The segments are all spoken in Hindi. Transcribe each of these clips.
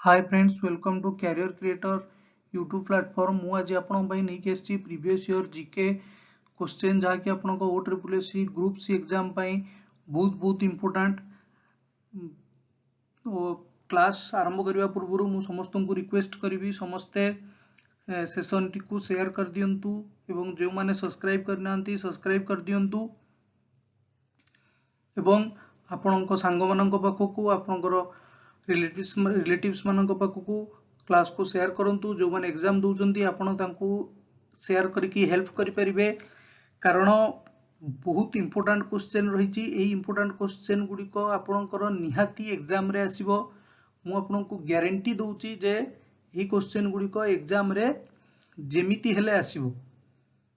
Hi friends, welcome to career creator YouTube platform. मु आज आपन पई नहीं केसी प्रीवियस ईयर जीके क्वेश्चन जहाँकि आपन को OSSC ग्रुप सी एग्जाम पई बहुत बहुत इंपोर्टेंट। तो क्लास आरंभ करने पूर्व मु समस्त को रिक्वेस्ट करी समस्ते सेशन टी को शेयर कर दियंतु एवं जो माने सब्सक्राइब करना सब्सक्राइब कर दियंतु एवं आपणक सांग मानक पाखकू आपणकर रिलेटिव्स मानक पाखकू क्लास को शेयर करंतु जो माने एग्जाम दउचंती आपण तांकू शेयर करके हेल्प करि परिबे कारण बहुत इंपोर्टेंट क्वेश्चन रही इंपोर्टेंट क्वेश्चन गुडी को आपणकर निहाती एग्जाम रे आसीबो। मु आपनको ग्यारंटी दउची जे एही क्वेश्चन गुडी को एग्जाम रे जेमिति हेले आसीबो।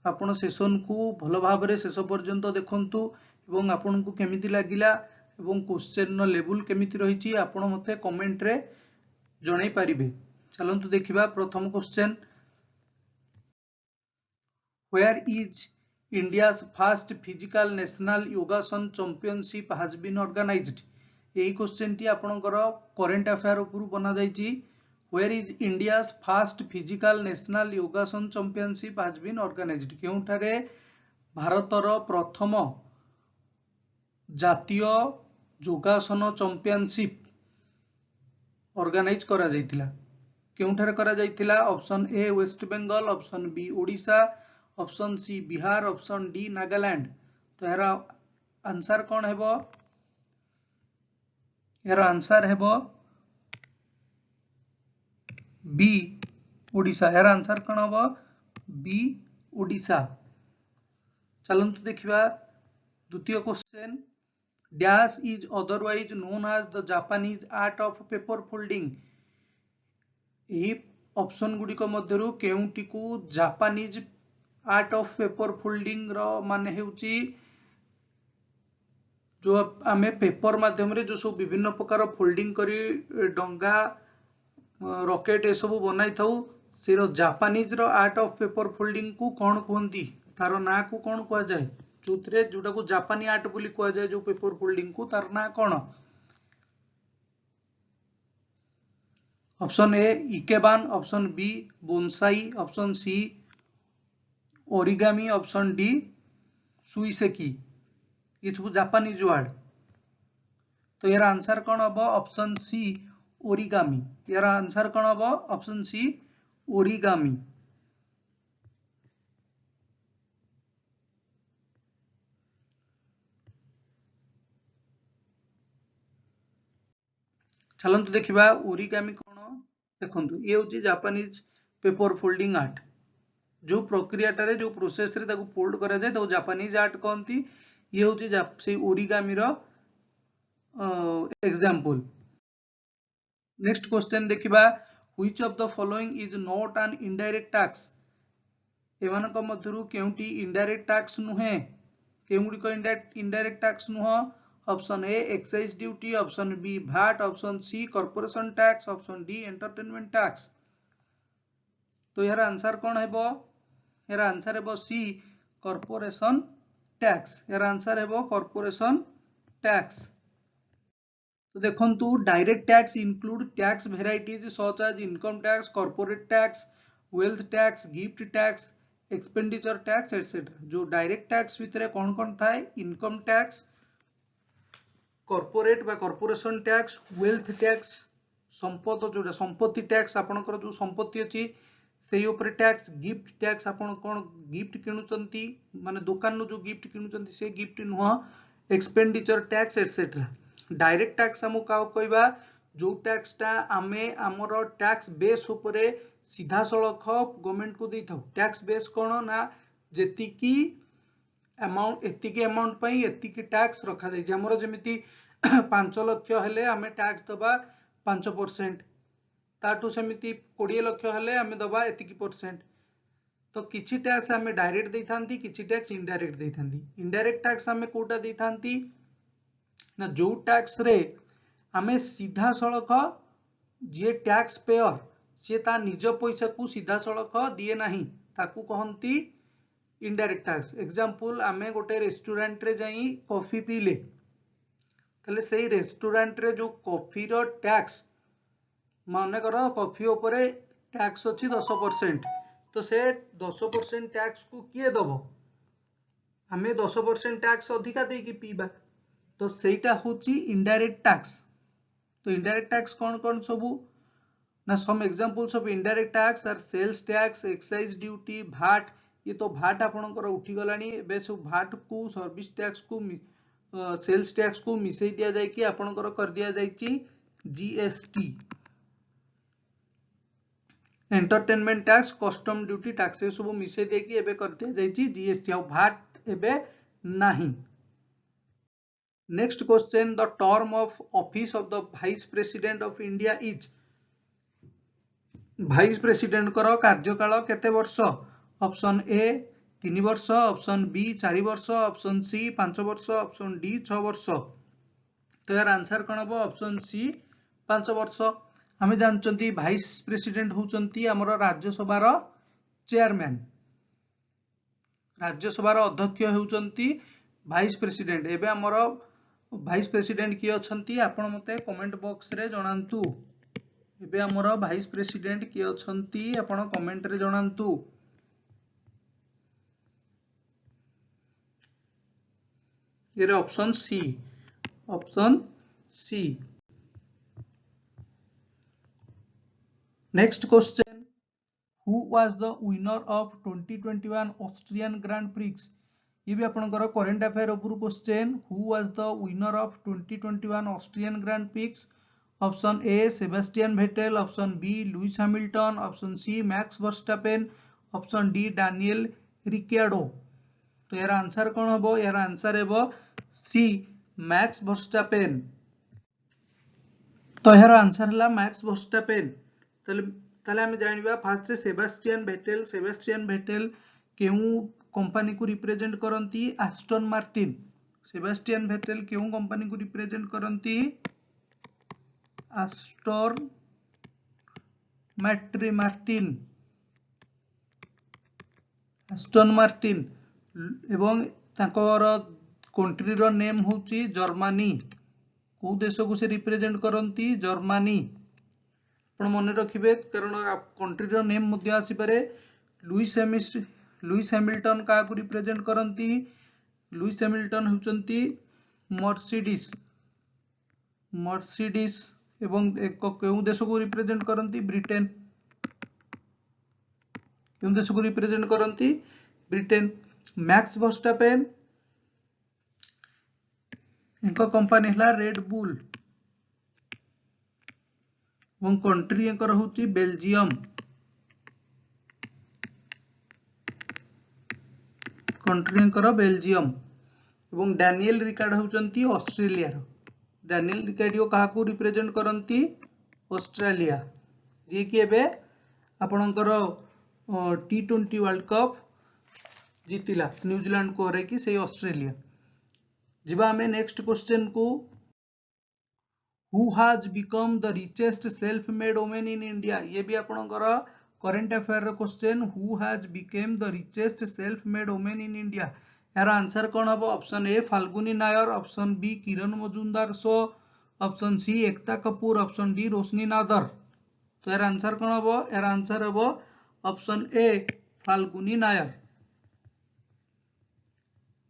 आपण सेशन को भल भाव रे शेष पर्यंत देखंतु एवं आपनको केमिति लागिला एवं क्वेश्चन नो लेवल केमिति रहिची आपण मते कमेंट रे जणाई पारिबे। चलंतु देखिबा प्रथम question, where is India's first physical national yogasana championship has been organised. एही क्वेश्चन टी आपणकर करंट अफेयर ऊपर बना जाईची। Where is India's first physical national yogasana championship has been organised. केउठारे भारतर प्रथम जातीय योगासन चैंपियनशिप ऑर्गेनाइज करा जायतिला। केउठारे करा जायतिला? Option A West Bengal, option B Odisha, option C Bihar, option D Nagaland. तो यार आंसर कौन हेबो? यार आंसर हेबो बी ओडिशा। यार आंसर कौन हेबो? बी ओडिशा। चलंतु देखिबा द्वितीय question, dash is otherwise known as the Japanese art of paper folding. यही ऑप्शन गुडी को मध्यरु केउंटी को Japanese art of paper folding रो माने हेउची जो आमे पेपर माध्यम रे जो सब विभिन्न प्रकार फोल्डिंग करी डंगा रॉकेट ए सब बनाई थाउ से जापानीज रो आर्ट ऑफ पेपर फोल्डिंग को कौन कहंती? तार ना को कौन कहा जाए? जोथरे जोटा को जापानी आर्ट बोली कहा जाए जो पेपर फोल्डिंग को, तार ना कौन? Option A ikebana, option B bonsai, option C origami, option D suiseki. ये सब जापानीज वर्ड। तो यार आंसर कौन हम? Option C origami. यार आंसर कौन हम? Option C origami. चलंतु देखिबा ओरिगामी कौन। देखंतु ये होची जापानीज पेपर फोल्डिंग आर्ट। जो प्रक्रियाटारे जो प्रोसेस रे ताको फोल्ड करा जाय तो जापानीज आर्ट कहंती। ये होची से ओरिगामी रो एग्जांपल। नेक्स्ट क्वेश्चन देखिबा, which of the following is not an indirect tax. एमानक मध्यरु केउंटी इनडायरेक्ट टैक्स नुहे? केउंडी को इनडायरेक्ट टैक्स नुह? Option A excise duty, option B VAT, option C corporation tax, option D entertainment tax. तो यार आंसर कौन हेबो? यार आंसर हेबो सी कॉर्पोरेशन टैक्स। यार आंसर हेबो कॉर्पोरेशन टैक्स। तो देखंतु direct tax include tax varieties such as income tax, corporate tax, wealth tax, gift tax, expenditure tax etcetera. जो डायरेक्ट टैक्स भितरे कौन कौन थाए? इनकम टैक्स, कॉर्पोरेट बा कॉर्पोरेशन टैक्स, वेल्थ टैक्स, संपद जोटा संपत्ति टैक्स, आपनकर जो संपत्ति अछि सेही ऊपर टैक्स, गिफ्ट टैक्स आपण कोन गिफ्ट किनुचंती माने दुकान नु जो गिफ्ट किनुचंती से गिफ्ट नुह, expenditure tax etcetera. Direct tax हम का कहबा? जो टैक्स ता आमे हमर टैक्स बेस ऊपर सीधा सळख गवर्नमेंट को देई थाउ। टैक्स बेस कोन ना जेतिकी अमाउंट एतिकी अमाउंट पई एतिकी टैक्स रखा जाय। हमर जेमिति 5 लाख हेले आमे टैक्स दबा 5%, ताठू सेमिति 20 लाख हेले आमे दबा एतिकी परसेंट। तो किछि टैक्स आमे डायरेक्ट देई थांती, किछि टैक्स इनडायरेक्ट देई थांती। इनडायरेक्ट टैक्स आमे कोटा देई थांती ना जो टैक्स रे आमे सीधा सळख जे टैक्स पेयर से ता निज पैसा को सीधा सळख दिए नाही, ताकू कहंती इनडायरेक्ट टैक्स। एग्जांपल आमे गोटे रेस्टोरेंट रे जाई कॉफी पीले, तले सेही रेस्टोरेंट रे जो कॉफी रो टैक्स मानेकर कॉफी उपरे टैक्स अछि 10%, तो से 10% टैक्स को किए दब आमे 10% टैक्स अधिका देकी पीबा, तो सेटा होची इनडायरेक्ट टैक्स। तो इनडायरेक्ट टैक्स कौन कौन सबू ना, some examples of indirect tax are sales tax, excise duty, VAT. ये तो भाट आपनकर उठी गलानी, एबे सब भाट को सर्विस टैक्स को सेल्स टैक्स को मिसई दिया जाय कि आपनकर कर दिया जायची GST. Entertainment tax, custom duty tax ये सब मिसई दे कि एबे कर दिया जायची जीएसटी, आ भाट एबे नाही। Next question, the term of office of the vice president of India is. Vice president कर कार्यकाल केते वर्ष? ऑप्शन ए 3 वर्ष, ऑप्शन बी 4 वर्ष, ऑप्शन सी 5 वर्ष, ऑप्शन डी 6 वर्ष। तो यार आंसर कौन हम? ऑप्शन सी 5 वर्ष। आम जानते वाइस प्रेसिडेंट होउचंती हमर राज्यसभार चेयरमैन, राज्यसभार अध्यक्ष होउचंती वाइस प्रेसिडेंट। एबे हमर वाइस प्रेसिडेंट किए अछंती आपण मते कमेंट बॉक्स रे जणांतु। एबे हमर वाइस प्रेसिडेंट किए अछंती आपण कमेंट रे जणांतु। ये option C, option C. Next question, who was the winner of 2021 Austrian Grand Prix? ये भी आपनकर करंट अफेयर ऊपर question, who was the winner of 2021 Austrian Grand Prix? Option A Sebastian Vettel, option B Lewis Hamilton, option C Max Verstappen, option D Daniel Ricciardo. तो यार आंसर कौन हम? यार आंसर हेबो सी मैक्स वर्स्टापेन। तो यार आंसर हला मैक्स वर्स्टापेन। ताले हमें जानिबा first Sebastian Vettel. Sebastian Vettel केउ कंपनी को रिप्रेजेंट करंती? Aston Martin. सेबास्टियन भेटेल केउ कंपनी को रिप्रेजेंट करंती? Aston Martin, Aston Martin. एवं ताकर कंट्री रो नेम होची जर्मनी। को देश को से रिप्रेजेंट करंती? जर्मनी। आपण मन रखिबे कारण कंट्री रो नेम मध्ये आसी पारे। लुइस हैमिल्टन का को रिप्रेजेंट करंती? लुइस हैमिल्टन होचंती मर्सिडीज, मर्सिडीज। एवं एक केउ देश को रिप्रेजेंट करंती? ब्रिटेन। केउ देश को रिप्रेजेंट करंती? ब्रिटेन। मैक्स वर्स्टापेन इनका कंपनी हला रेड बुल एवं कंट्री एकर होची बेल्जियम, कंट्री एकर बेल्जियम। एवं डैनियल रिकार्ड होचंती ऑस्ट्रेलिया। डैनियल रिकार्डियो कहा को रिप्रेजेंट करंती? ऑस्ट्रेलिया, जे कि एबे आपनकर T20 वर्ल्ड कप जीतिला न्यूजीलैंड को हरे कि से ऑस्ट्रेलिया। जिबा हमें नेक्स्ट क्वेश्चन को, who has become the richest self made women in India? ये भी आपनकर करंट अफेयर रो question, who has become the richest self made women in India? यार आंसर कौन हम? Option A Falguni Nayar, option B Kiran Mazumdar Shaw, option C Ekta Kapoor, option D Roshni Nadar. तो यार आंसर कौन हम? यार आंसर हम option A Falguni Nayar.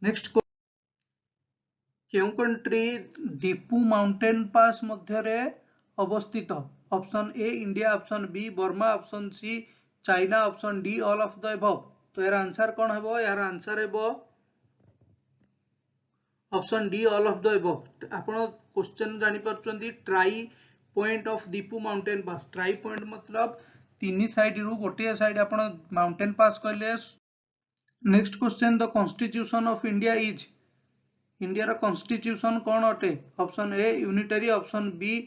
Next, केउ कंट्री दीपू माउंटेन पास मध्य रे अवस्थित? Option A India, option B Burma, option C China, option D all of the above. तो यार आंसर कौन हेबो? यार आंसर हेबो option D all of the above. आपण क्वेश्चन जानि परचंदी tri point of Diphu mountain pass. Tri point मतलब तीन साइड रु गोटे साइड आपण माउंटेन पास कहले। Next question, the constitution of India is? India रो कॉन्स्टिट्यूशन कौन अटे? Option A unitary, option B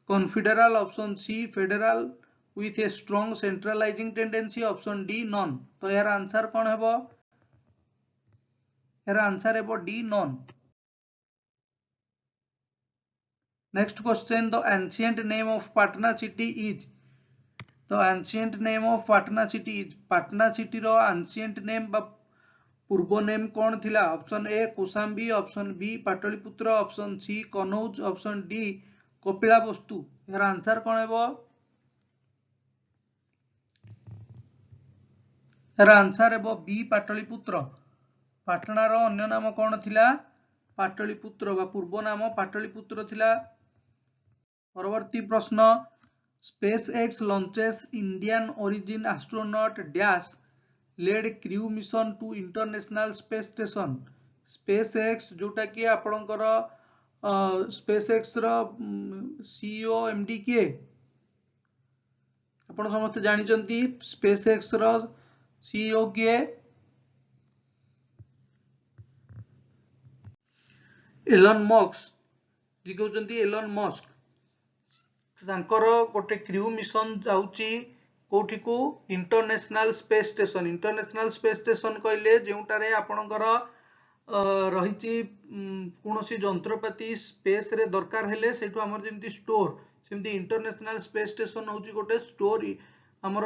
confederal, option C federal with a strong centralizing tendency, option D none. तो यार आंसर कौन हेबो? यार आंसर हेबो D none. Next question, the ancient name of Patna city is? तो ancient name of Patna city is, Patna city रो एंशिएंट नेम बा पूर्व नेम कौन थिला? Option A Kosambi, option B Pataliputra, option C Kannauj, option D Kapilavastu. यार आंसर कौन हेबो? यार आंसर हेबो बी पाटलिपुत्र। पाटणार अन्य नाम कौन थिला पाटलिपुत्र बा पूर्व नाम पाटलिपुत्र थिला। परवर्ती प्रश्न SpaceX launches Indian origin astronaut dash led crew mission to international space station. SpaceX जोटा कि आपणकर स्पेस एक्स रो सीईओ एमडी किए आपण समस्त जानिचंती स्पेस एक्स रो सीईओ किए एलन मस्क जी कहउचंती एलन मस्क तांकर गोटे क्रू मिशन जाउची कोठी को इंटरनेशनल स्पेस स्टेशन कहले जोटारे आपणकर रही कौन जंत्रपाति स्पेस रे दरकार हेले सेठू हमर जेमती स्टोर सेमती इंटरनेशनल स्पेस स्टेशन होची गोटे स्टोर हमर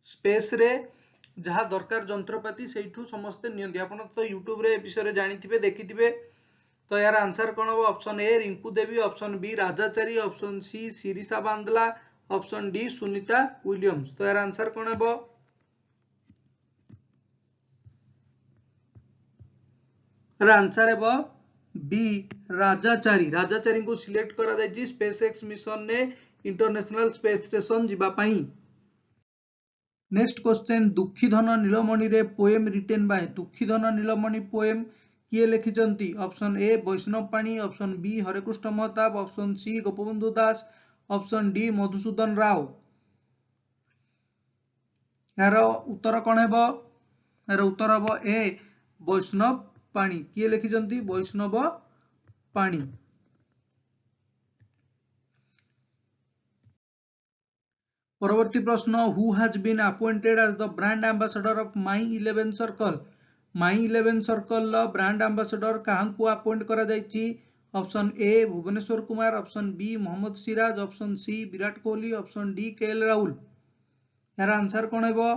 स्पेस रे जहाँ दरकार जंत्रपाति सेठू समस्ते नियंती। आपण तो यूट्यूब रे विषय जानिथिबे देखिथिबे। तो यार आंसर कौन हम option A Rinku Devi, option B Rajachari, option C Sirisha Bandla, option D Sunita Williams. तो यार आंसर कौन हम आंसर है बी राजाचारी। राजाचारी को सिलेक्ट करा जायछि स्पेस एक्स मिशन ने इंटरनेशनल स्पेस स्टेशन जीवा पई। नेक्स्ट क्वेश्चन दुखीधन नीलमणि रे poem written by दुखीधन Neelmani poem किए लिखिचंती। Option A Vaishnav Pani, option B Harekrushna Mahtab, option C Gopabandhu Das, option D Madhusudan Rao. यार उत्तर कौन हेबो यार उत्तर हेबो ए वैष्णव पाणी। किए लिखिचंती वैष्णव पाणी। परवर्ती प्रश्न who has been appointed as the brand ambassador of My 11 Circle. My 11 Circle brand ambassador काहांकु अपॉइंट करा जायछि। Option A Bhuvneshwar Kumar, option B Mohammed Siraj, option C Virat Kohli, option D KL Rahul. यार आंसर कौन हेबो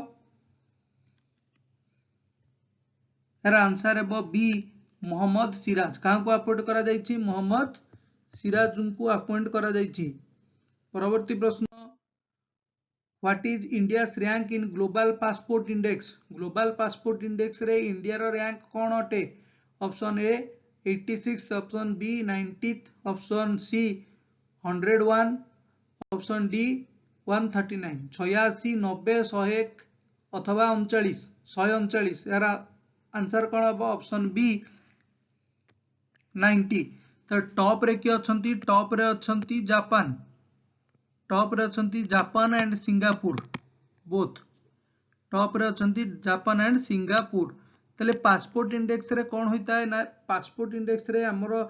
यार आंसर हेबो बी मोहम्मद सिराज। काहांकु अपॉइंट करा जायछि मोहम्मद सिराज को अपॉइंट करा जायछि। परवर्ती प्रश्न what is India's rank in global passport index. Global passport index रे इंडिया रो रैंक कौन अटे। Option A 86, option B 90, option C 101, option D 139। 86, 90, 101 अथवा 39 139। यार आंसर कौन हम ऑप्शन बी 90। तो टॉप रे किए अछंती टॉप रे अछंती जापान। टॉप रे अछंती Japan and Singapore both. Top रे अछंती जापान एंड सिंगापुर। तले पासपोर्ट इंडेक्स रे कौन होता है ना पासपोर्ट इंडेक्स रे हमरो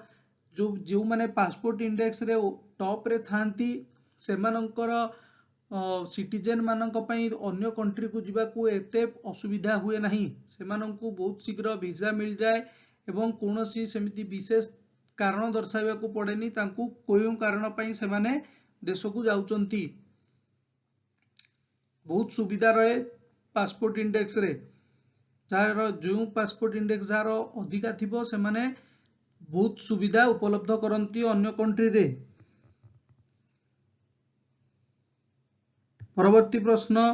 जो माने पासपोर्ट इंडेक्स रे टॉप रे थांती सेमानंकर सिटीजन मानक पई अन्य कंट्री को जीवा को एते असुविधा हुए नहीं। सेमानंकु बहुत शीघ्र वीजा मिल जाए एवं कोनोसी सेमिति विशेष कारण दर्शाइबा को पड़ेनी तांकु कोई कारण पई सेमाने देश को जाउचंती। बहुत सुविधा रहे पासपोर्ट इंडेक्स रे। जार जो पासपोर्ट इंडेक्स जार अधिका थिबो से माने बहुत सुविधा उपलब्ध करंती अन्य कंट्री रे। परवर्ती प्रश्न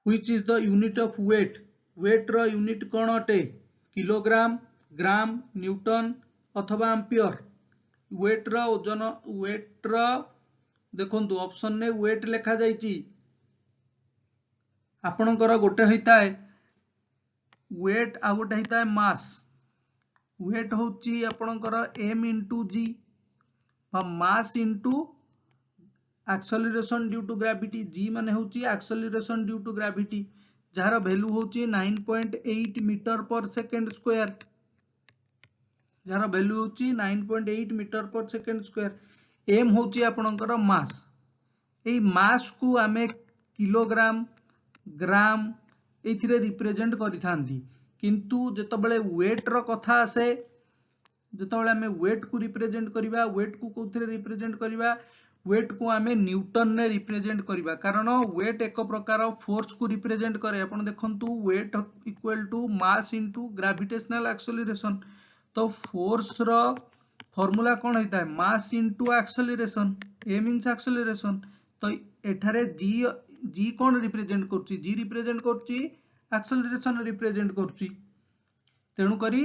which is the unit of weight. Weight रो यूनिट कौन अटे। किलोग्राम, ग्राम, न्यूटन अथवा एम्पियर। वेट रो ओजन वेट रो देखंतु ऑप्शन ने वेट लिखा जायछि आपणकर गोटे होता है वेट आ गोटे होता है मास। वेट होची आपणकर m into G mass into acceleration due to gravity. G माने होची एक्सेलरेशन ड्यू टू ग्रेविटी जार वैल्यू होची 9.8 मीटर पर सेकंड स्क्वायर। जार वैल्यू होची 9.8 मीटर पर सेकंड स्क्वायर। m होची आपणकर मास। एई मास को आमे किलोग्राम ग्राम एथिरे रिप्रेजेंट करि थांती किंतु जेतबेले वेट रो कथा आसे जेतबेले आमे वेट को रिप्रेजेंट करिबा वेट को कोथिरे रिप्रेजेंट करिबा वेट को आमे न्यूटन ने रिप्रेजेंट करिबा कारण वेट एक प्रकार फोर्स को रिप्रेजेंट करे। आपण देखंतु weight equal to mass into gravitational acceleration. तो फोर्स रो फार्मूला कौन होता है mass into acceleration. m means acceleration. तो एठारे g जी कौन रिप्रेजेंट करछि जी रिप्रेजेंट करछि एक्सेलरेशन रिप्रेजेंट करछि तेणु करी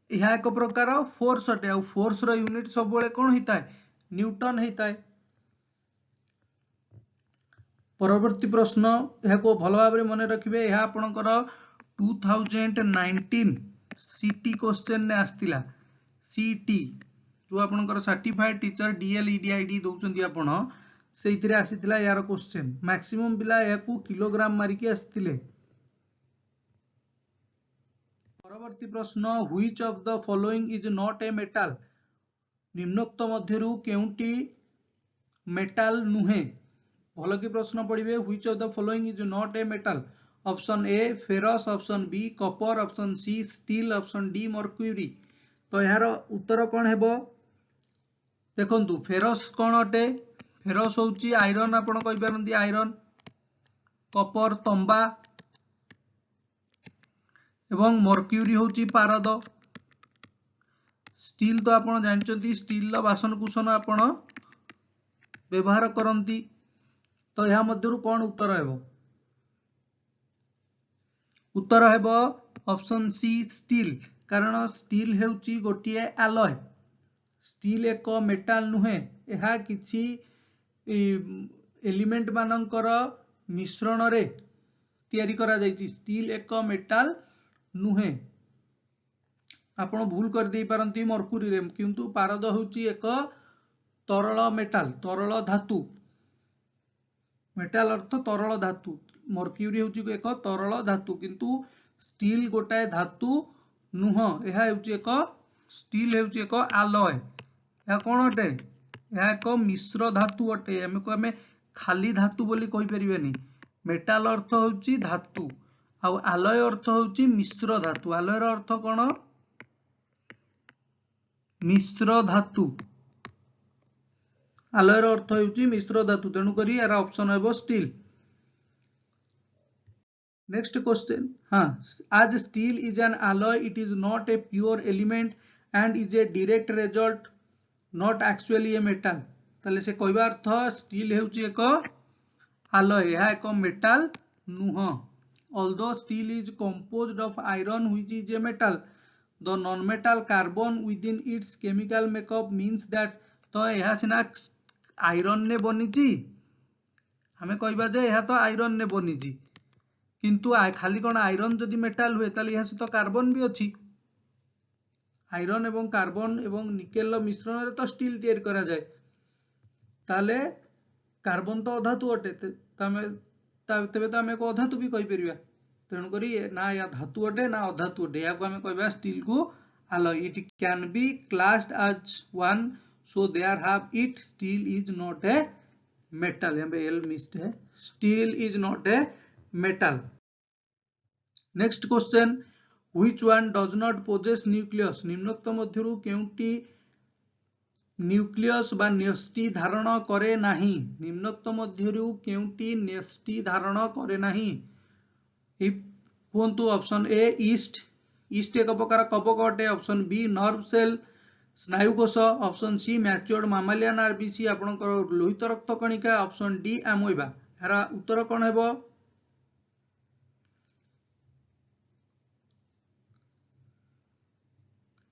यह एक प्रकार फोर्स अटे आ फोर्स रो यूनिट सब बेले कौन होता है न्यूटन होता है। परवर्ती प्रश्न यह को भल भाव मन रखिए यह आपणकर 2019 सीटी क्वेश्चन ने आस्तिला सीटी जो आपणकर सर्टिफाइड टीचर डीएलईडीआईडी दउचंदी आपण सेइथिरे आसीथिला यार क्वेश्चन मैक्सिमम पिला याकू किलोग्राम मारिकी आस्तिले। परवर्ती प्रश्न which of the following is not a metal निम्नोक्त मध्यरु केउंटी मेटल नुहे भल की प्रश्न पढ़िए which of the following is not a metal option A ferrous option B copper option C steel option D mercury तो यार उत्तर कौन हेबो देखंतु फेरस कौन अटे फेरस होउची आयरन आपण कहि पारंती आयरन कॉपर तंबा एवं मर्क्यूरी होउची पारद स्टील तो आपण जानचंती स्टील ला बासन कुसन आपण व्यवहार करंती तो यह मध्यरु कौन उत्तर हेबो उत्तर हेबो ऑप्शन सी स्टील कारण स्टील हेउची गोटिए एलॉय स्टील एक मेटाल नुहे यह किछि एलिमेंट मानकर मिश्रण रे तयारी करा जायछि स्टील एक मेटाल नुहे आपण भूल कर दे पारंती मर्क्यूरी रे किंतु पारद होउची एक तरल मेटाल तरल धातु मेटाल अर्थ तरल धातु मर्क्यूरी होउची एक तरल धातु किंतु स्टील गोटाए धातु नुह यह होउची एक स्टील होउची एक एलॉय या कोन अटे या एक मिश्र धातु अटे हमें खाली धातु बोली कहि परिबेनी मेटाल अर्थ होउची धातु आ एलॉय अर्थ होउची मिश्र धातु एलॉय रो अर्थ कोन मिश्र धातु एलॉय रो अर्थ होउची मिश्र धातु तेनु करी यार ऑप्शन हेबो स्टील। नेक्स्ट क्वेश्चन हाँ as steel is an alloy it is not a pure element and is a direct result not actually a metal ताले से कहबा अर्थ स्टील हेउची एक alloy यह एक मेटाल नुह although steel is composed of iron which is a metal the non-metal carbon within its chemical makeup means that तो यह सिना आयरन ने बनीची हमें कहबा जे यह तो आयरन ने बनीची किंतु खाली कौन आयरन जदि मेटाल हुए ताले यह सहित कार्बन भी अच्छी आयरन एवं कार्बन एवं निकेल मिश्रण रे तो स्टील तैयार करा जाए ताले कार्बन तो अधातु अटे तेबे तो आमे को अधातु भी कहि परिबा तेणु करी ना या धातु अटे ना अधातु अटे या को आमे कहबा स्टील को alloy it can be classed as one so there have it steel is not a metal यहाँ पे l missed है steel is not a metal। Next question which one does not possess nucleus निम्नोक्त मध्यरु केउंटी न्यूक्लियस बा न्यष्टि धारण करे नाही निम्नोक्त मध्यरु केउंटी न्यष्टि धारण करे नाही कोनतु ऑप्शन ए ईस्ट ईस्ट एक प्रकार कवक अटे ऑप्शन बी नर्व सेल स्नायुकोश option C matured mammalian RBC आपनकर लोहित रक्त कणिका ऑप्शन डी एमोइबा यार उत्तर कोन हेबो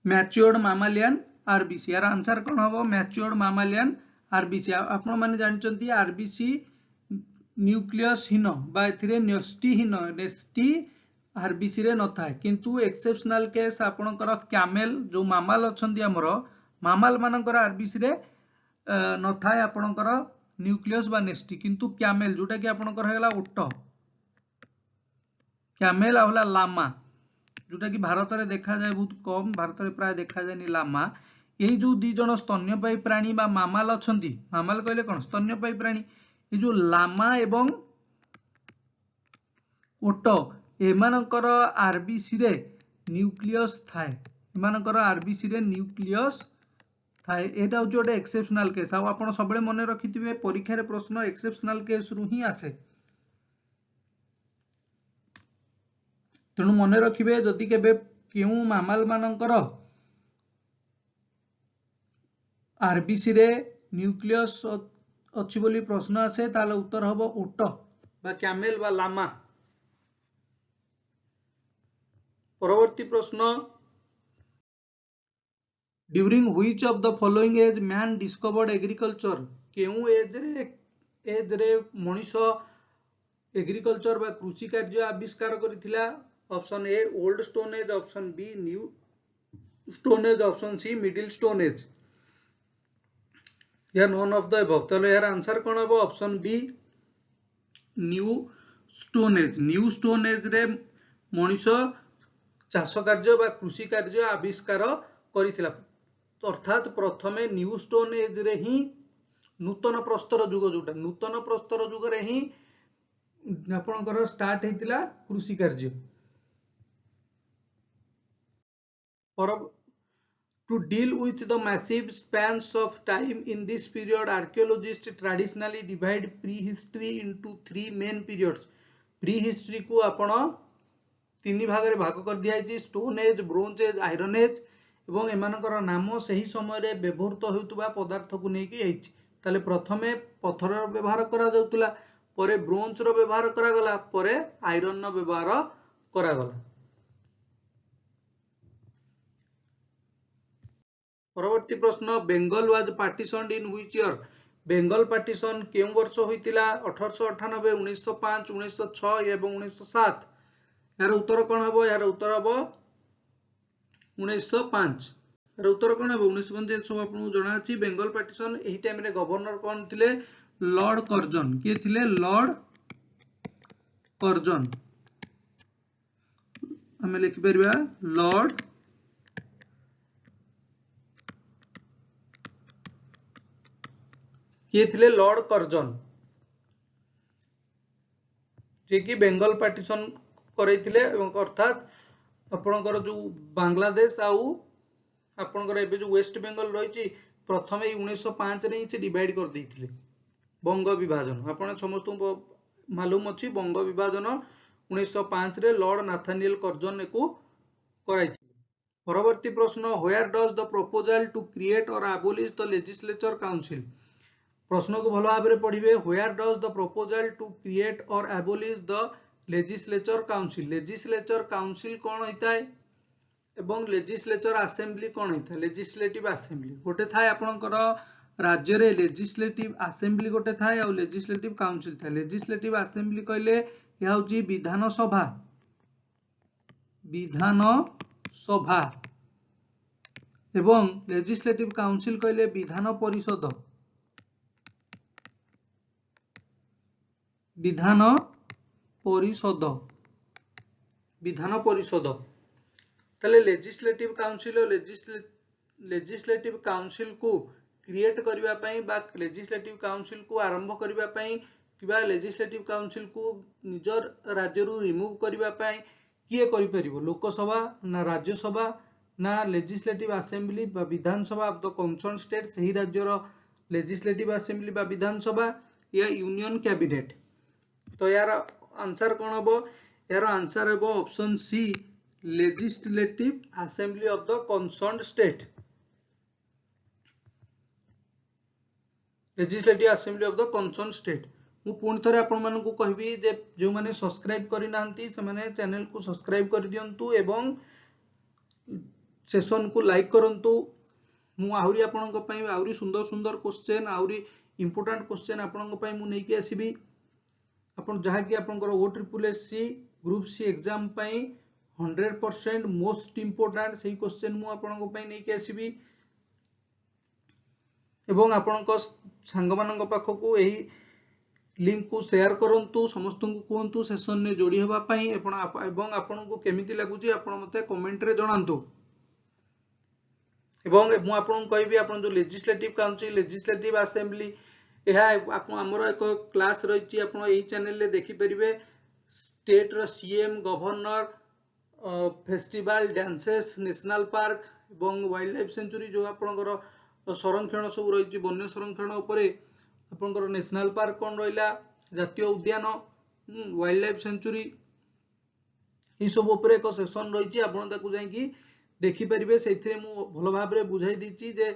मैच्योर्ड मामालियन आरबीसी यार आंसर कोन हबो मैच्योर्ड मामालियन आरबीसी आपण माने जानचंती आरबीसी न्यूक्लियस हीन बा एथिरे न्यष्टि हीन नेस्टि आरबीसी रे न थाए किंतु एक्सेप्शनल केस आपणकर कैमेल जो मामाल अछंती हमर मामाल मानकर आरबीसी रे न थाए आपणकर न्यूक्लियस बा नेस्टि किंतु कैमेल जोटा कि आपणकर हेला ओट कैमेल आला लामा जोटा कि भारत रे देखा जाए बहुत कम भारत रे प्राय देखा जाए लामा यही जो दी जन स्तन्यपायी प्राणी बा मामाल अछंती मामाल कहले कोन स्तन्यपायी प्राणी ये जो लामा एवं ओट एमानकर आरबीसी रे न्यूक्लियस थाए एमानकर आरबीसी रे न्यूक्लियस थाए एटा होचे ओटे एक्सेप्शनल केस आ आपण सबले मने रखिथिबे परीक्षा रे प्रश्न एक्सेप्शनल केस रु ही आसे तेणु मने रखिबे जदि केबे केउ मामाल मानकर आरबीसी रे न्यूक्लियस अछि बोली प्रश्न आसे ताले उत्तर हबो ओट बा कैमेल बा लामा। परवर्ती प्रश्न, during which of the following age man discovered agriculture, केउ एज रे मनीष एग्रीकल्चर बा कृषि कार्य आविष्कार करथिला? Option A old stone age, option B new stone age, option C middle stone age, या नॉन ऑफ द अबव। तो यार आंसर कौन हम? Option B new stone age. New stone age रे मनीष चाष कार्य बा कृषि कार्य आविष्कार करिथिला, अर्थात प्रथमे न्यू स्टोन एज रे ही नूतन प्रस्तर युग, जोटा नूतन प्रस्तर युग रे ही आपनकर स्टार्ट हेतिला कृषि कार्य। To deal with the massive spans of time in this period, archaeologists traditionally divide prehistory into three main periods. Prehistory को आपण तीन भाग रे भाग कर दिया है, stone age, bronze age, iron age, एवं एमानकर नाम सही समय रे व्यवहृत होउतबा पदार्थ को नेकी हेछि। ताले प्रथमे पत्थर रो व्यवहार करा जाउतला, परे ब्रोंज रो व्यवहार करा गला, परे आयरन रो व्यवहार करा गला। परवर्ती प्रश्न, Bengal was partitioned in which year? Bengal partition केउ वर्ष होइतिला? 1898, 1905, 1906 एवं 1907। यार उत्तर कौन हम? यार उत्तर हम 1905। यार उत्तर कौन हम? 1905 सब आपको जना अछि। बेंगल पार्टीशन एही टाइम रे गवर्नर कौन थिले? Lord Curzon. किए थिले? Lord Curzon. हमें लिखि परबा लॉर्ड किए थिले? लॉर्ड कर्जन, जे कि बेंगल पार्टीशन करैथिले, अर्थात आपनकर जो बांग्लादेश आउ आपनकर एबे जो वेस्ट बेंगल रहिछि, प्रथमे 1905 रे से डिवाइड कर दैथिले बंग विभाजन। आपण समस्त मालूम अछि बंग विभाजन 1905 रे लॉर्ड नाथानियल कर्जन को कराइथिले। परवर्ती प्रश्न, where does the proposal to create or abolish the legislature council? प्रश्न को भलो भाबरे पढ़िबे। Where does the proposal to create or abolish the legislature council? Legislature council कौन होता है एवं लेजिस्लेचर असेंबली कौन होता है? लेजिस्लेटिव असेंबली गोटे थाए आपनकर राज्य रे, लेजिस्लेटिव असेंबली गोटे थाए और लेजिस्लेटिव काउंसिल थाए। लेजिस्लेटिव असेंबली कहले या होची विधान सभा, विधान सभा, एवं लेजिस्लेटिव काउंसिल कहले विधान परिषद, विधान परिषद, विधान परिषद। ताले लेजिस्लेटिव काउंसिल और लेजिस्लेटिव काउंसिल को क्रिएट करबा पई बा लेजिस्लेटिव काउंसिल को आरंभ करबा पई किबा लेजिस्लेटिव काउंसिल को निजर राज्य रु रिमूव करबा पई किए करि परिबो? लोकसभा ना राज्यसभा ना लेजिस्लेटिव असेंबली बा विधानसभा ऑफ द कंसर्न स्टेट, सही राज्य रो लेजिस्लेटिव असेंबली बा विधानसभा या यूनियन कैबिनेट। तो यार आंसर कौन हम? यार आंसर हम option C legislative assembly of the concern state, legislative assembly of the concern state. मु पुणी थरे आपण मानकु कहबी जे जो माने सब्सक्राइब करि नांती से माने चैनल को सब्सक्राइब कर दियंतु एवं सेशन को लाइक करंतु। मु आहुरी आपनक पई आहुरी सुंदर सुंदर क्वेश्चन आहुरी इंपोर्टेंट क्वेश्चन आपनक पई मु नेकी आसीबी। आपण जहा कि आपनकर OSSC ग्रुप सी एग्जाम पई 100% मोस्ट इंपोर्टेंट सही क्वेश्चन मु आपनक पई नेकी आसीबी एवं आपनक संग मानक पाखकु एही लिंक को शेयर करंतु, समस्त को कहंतु सेशन ने जोड़ी होबा पई एवं आपनक केमिति लागुची आपण मते कमेंट रे जणांतु। एवं मु आपन कहबी आपन जो लेजिस्लेटिव काउंसिल, लेजिस्लेटिव असेंबली यह आमर एक क्लास रही आप चैनल रे देखि परिबे। स्टेट रो CM, governor, festival, dances, national park एवं वाइल्ड लाइफ सेंचुरी जो आपनकर संरक्षण सब रही, वन्य संरक्षण उपरे आपनकर नेशनल पार्क कौन रहिला, जातीय उद्यान, वाइल्ड लाइफ सेंचुरी, ई सब उपरे एक सेशन रही। आपन ताकू जाई कि देखि परिबे। सेथिरे मु भलो भाबरे बुझाई दिछि जे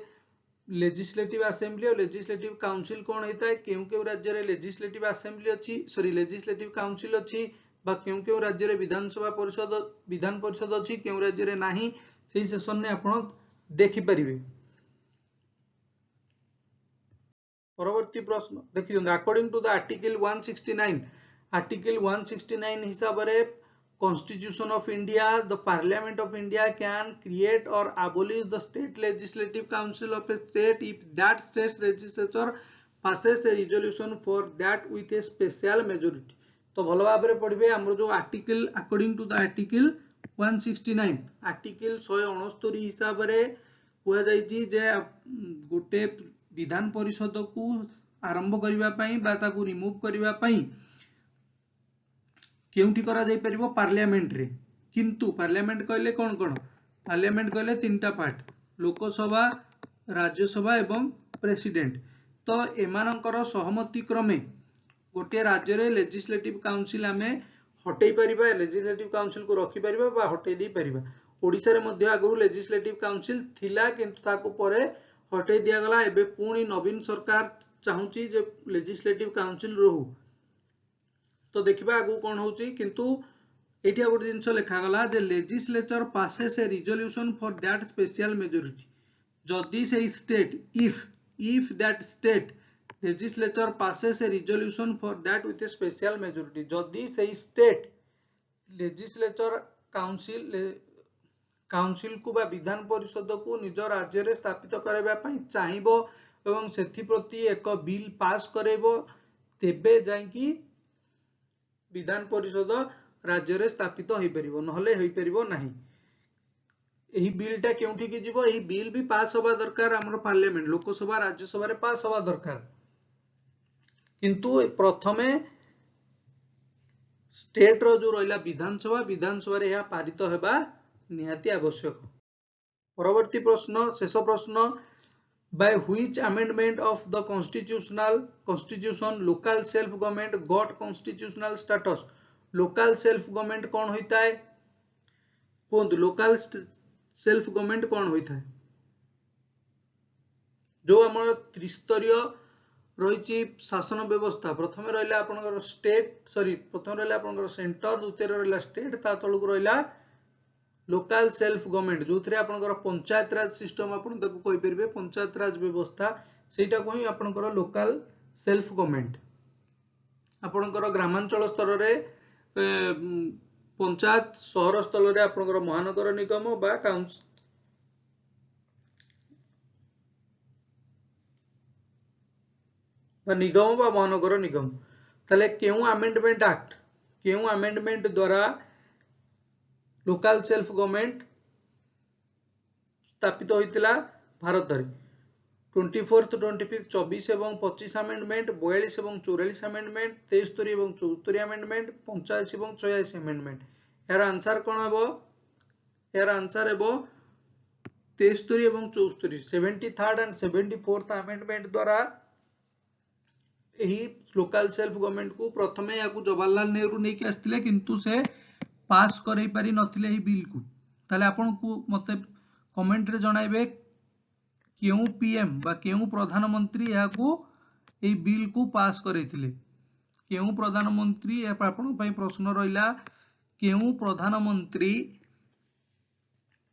लेजिस्लेटिव असेंबली और लेजिस्लेटिव काउंसिल कौन होता है क्यों राज्य रे लेजिस्लेटिव असेंबली अच्छी सॉरी लेजिस्लेटिव काउंसिल अच्छी बा क्यों राज्य रे विधानसभा परिषद विधान परिषद अच्छी क्यों राज्य रे नाही सेही सेशन ने आपण देखि परिबे। परवर्ती प्रश्न देखि अकॉर्डिंग टू द आर्टिकल 169 हिसाब रे Constitution of India, the Parliament of India can create or abolish the state legislative council of a state if that state's legislature passes a resolution for that with a special majority। तो भल भाव में पढ़िए आमर जो article according to the article 169 article 169 हिसाब रे कुआ जायछि जे गोटे विधान परिषद को आरंभ करिवा पई बा ताकू रिमूव करिवा पई केउठी करा जाय परिबो पार्लियामेंट रे किंतु पार्लियामेंट कहले कोन कोन पार्लियामेंट कहले तीनटा पार्ट लोकसभा राज्यसभा एवं प्रेसिडेंट तो एमानकर सहमति क्रमे गोटे राज्य रे लेजिस्लेटिव काउंसिल आमे हटै परिबा लेजिस्लेटिव काउंसिल को रखि परिबा बा हटै दी परिबा। ओडिसा रे मध्ये आगु लेजिस्लेटिव काउंसिल थिला किंतु ताको परे हटै दिया गला एबे पुणी नवीन सरकार चाहुची जे लेजिस्लेटिव काउंसिल रहू तो देखिबा आगु कोन होची किंतु एठिया गोटे जिंस लिखा गला जे legislature passes a resolution for that special majority जदी से state if that state legislature passes a resolution for that with a special majority जदी से स्टेट लेजिस्लेचर काउंसिल को बा विधान परिषद को निज राज्य रे स्थापित करबा पई चाहिबो एवं सेथि प्रति एक बिल पास करेबो तेबे जाईकी विधान परिषद राज्य रे स्थापित होई परिबो नहले होई परिबो नाही। एही बिलटा केउठी की जीवो एही बिल भी पास होबा दरकार हमर पार्लियामेंट लोकसभा राज्यसभा रे पास होबा दरकार किंतु प्रथमे स्टेट रो जो रहिला विधानसभा रे या पारित हेबा निहाती आवश्यक। परवर्ती प्रश्न शेष प्रश्न by which amendment of the constitution local self government got constitutional status local self government कौन होता है कहतु local self government कौन होता है जो हमर त्रिस्तरीय रही शासन व्यवस्था प्रथम रहिला आपनकर स्टेट सॉरी प्रथम रहिला आपनकर सेंटर द्वितीय रहिला स्टेट ता तळकु रहिला लोकल सेल्फ गवर्नमेंट जो थरे आपनकर पंचायत राज सिस्टम आपन ताको कहि परबे पंचायत राज व्यवस्था सेटा को ही आपनकर लोकल सेल्फ गवर्नमेंट आपनकर ग्रामांचल स्तर रे पंचायत शहर स्तर रे आपनकर महानगर निगम बा काउंसिल बा निगम बा महानगर निगम तले केउ अमेंडमेंट द्वारा लोकल सेल्फ गवर्नमेंट स्थापित होइतिला भारत रे 24th 25th 24 एवं 25 अमेंडमेंट 42 एवं 44 अमेंडमेंट 73 एवं 74 अमेंडमेंट 85 एवं 86 अमेंडमेंट यार आंसर कोन हबो यार आंसर हेबो 73 एवं 74 73rd एंड 74th अमेंडमेंट द्वारा एही लोकल सेल्फ गवर्नमेंट को प्रथमे याकू जवाहरलाल नेहरू नै के आस्तिले किंतु से पास करई पारि नथिले ही बिल को ताले आपन को मते कमेंट रे जणाइबे केउ पीएम बा केउ प्रधानमंत्री या को ए बिल को पास करैथिले केउ प्रधानमंत्री या आपन पई प्रश्न रहिला केउ प्रधानमंत्री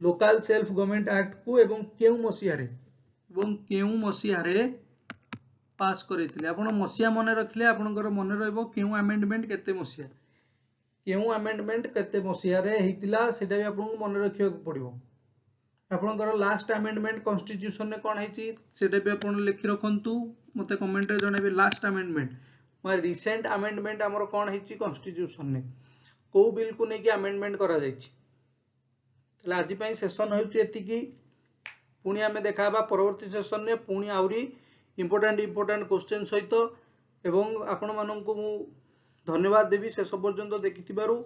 लोकल सेल्फ गवर्नमेंट एक्ट को एवं केउ मसिया रे पास करैथिले आपन मसिया मने रखले आपनकर मने रहइबो केउ अमेंडमेंट केते मसिया केउ अमेंडमेंट केते मसिया रे हेतिला सेटा भी आपन को मने रखियो पड़िबो आपनकर लास्ट अमेंडमेंट कॉन्स्टिट्यूशन ने कोन हेची सेटा भी आपन लिखि रखंतु मते कमेंट रे जणाबे last amendment my recent amendment हमर कोन हेची कॉन्स्टिट्यूशन ने को बिल को ने कि अमेंडमेंट करा जायछि तले आज पई सेशन होउची एतिकी पुणी हमें देखाबा परवर्ती सेशन ने पुणी आउरी इंपोर्टेंट क्वेश्चन सहित एवं आपण माननकु मु धन्यवाद देवी शेष पर्यंत देखिथिबारु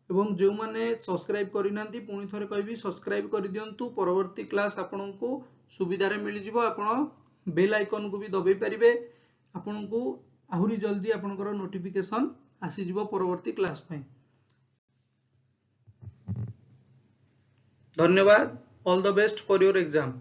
एवं जो माने सब्सक्राइब करिनांती पुणी थरे कहबी सब्सक्राइब करि दियंतु परवर्ती क्लास आपनकु सुविधा रे मिलि जिवो आपण बेल आइकन को भी दबाई परिबे आपनकु आहुरी जल्दी आपनकर नोटिफिकेशन आसी जिवो परवर्ती क्लास पई धन्यवाद all the best for your exam.